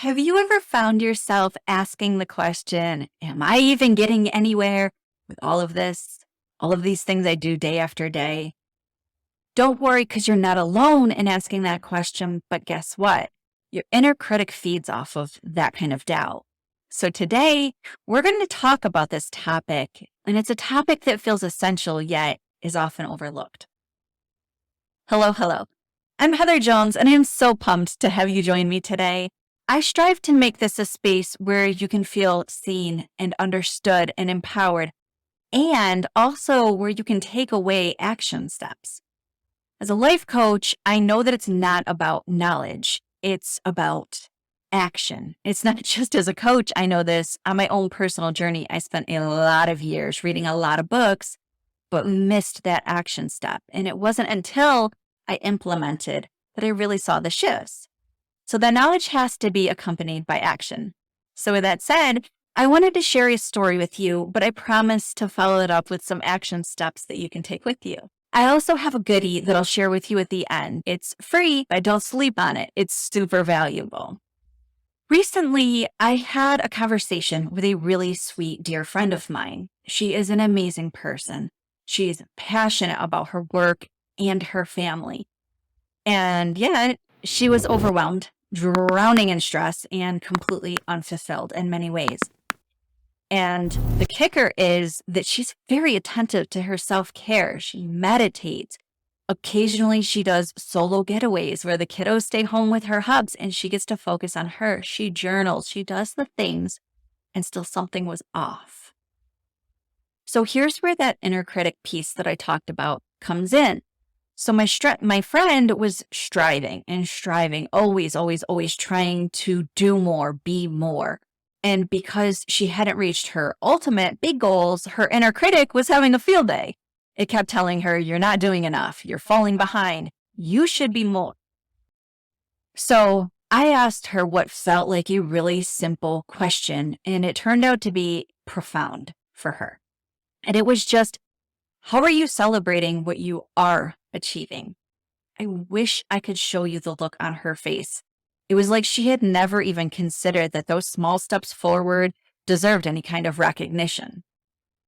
Have you ever found yourself asking the question, am I even getting anywhere with all of this, all of these things I do day after day? Don't worry, because you're not alone in asking that question, but guess what? Your inner critic feeds off of that kind of doubt. So today, we're going to talk about this topic, and it's a topic that feels essential yet is often overlooked. Hello. I'm Heather Jones, and I am so pumped to have you join me today. I strive to make this a space where you can feel seen and understood and empowered, and also where you can take away action steps. As a life coach, I know that it's not about knowledge, it's about action. It's not just as a coach, I know this. On my own personal journey, I spent a lot of years reading a lot of books, but missed that action step. And it wasn't until I implemented that I really saw the shifts. So the knowledge has to be accompanied by action. So with that said, I wanted to share a story with you, but I promise to follow it up with some action steps that you can take with you. I also have a goodie that I'll share with you at the end. It's free, but don't sleep on it. It's super valuable. Recently, I had a conversation with a really sweet, dear friend of mine. She is an amazing person. She's passionate about her work and her family. And yet, she was overwhelmed, drowning in stress, and completely unfulfilled in many ways. And the kicker is that she's very attentive to her self-care. She meditates. Occasionally, she does solo getaways where the kiddos stay home with her hubs and she gets to focus on her. She journals. She does the things, and still something was off. So here's where that inner critic piece that I talked about comes in. So my friend was striving, always trying to do more, be more. And because she hadn't reached her ultimate big goals, her inner critic was having a field day. It kept telling her, you're not doing enough. You're falling behind. You should be more. So I asked her what felt like a really simple question, and it turned out to be profound for her. And it was just, how are you celebrating what you are achieving? I wish I could show you the look on her face. It was like she had never even considered that those small steps forward deserved any kind of recognition.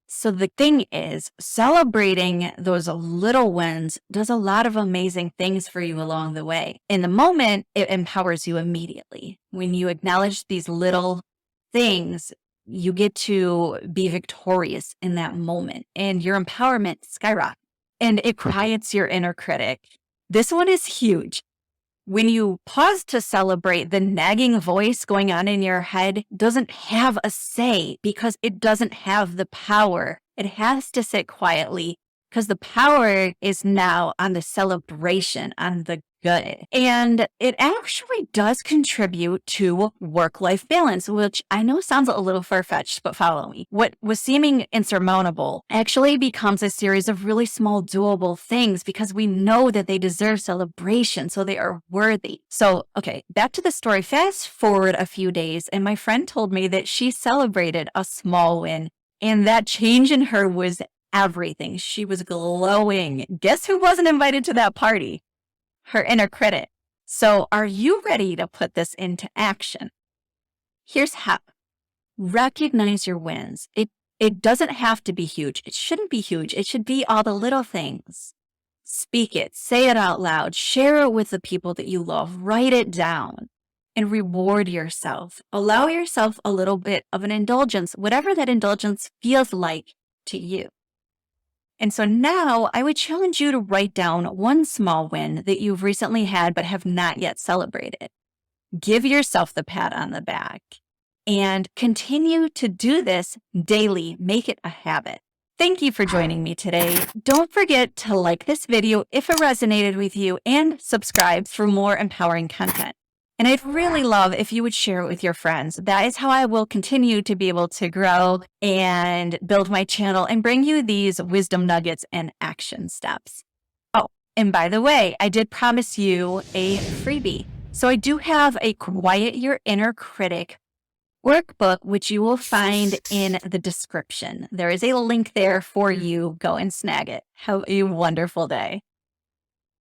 So the thing is, celebrating those little wins does a lot of amazing things for you along the way. In the moment, it empowers you immediately. When you acknowledge these little things, you get to be victorious in that moment, and your empowerment skyrockets, and it quiets your inner critic. This one is huge. When you pause to celebrate, the nagging voice going on in your head doesn't have a say because it doesn't have the power. It has to sit quietly because the power is now on the celebration, on the good. And it actually does contribute to work-life balance, which I know sounds a little far-fetched, but follow me. What was seeming insurmountable actually becomes a series of really small, doable things because we know that they deserve celebration, so they are worthy. So, okay, back to the story. Fast forward a few days, and my friend told me that she celebrated a small win, and that change in her was everything. She was glowing. Guess who wasn't invited to that party? Her inner critic. So are you ready to put this into action? Here's how. Recognize your wins. It doesn't have to be huge. It shouldn't be huge. It should be all the little things. Speak it. Say it out loud. Share it with the people that you love. Write it down and reward yourself. Allow yourself a little bit of an indulgence, whatever that indulgence feels like to you. And so now I would challenge you to write down one small win that you've recently had but have not yet celebrated. Give yourself the pat on the back and continue to do this daily. Make it a habit. Thank you for joining me today. Don't forget to like this video if it resonated with you and subscribe for more empowering content. And I'd really love if you would share it with your friends. That is how I will continue to be able to grow and build my channel and bring you these wisdom nuggets and action steps. Oh, and by the way, I did promise you a freebie. So I do have a Quiet Your Inner Critic workbook, which you will find in the description. There is a link there for you. Go and snag it. Have a wonderful day.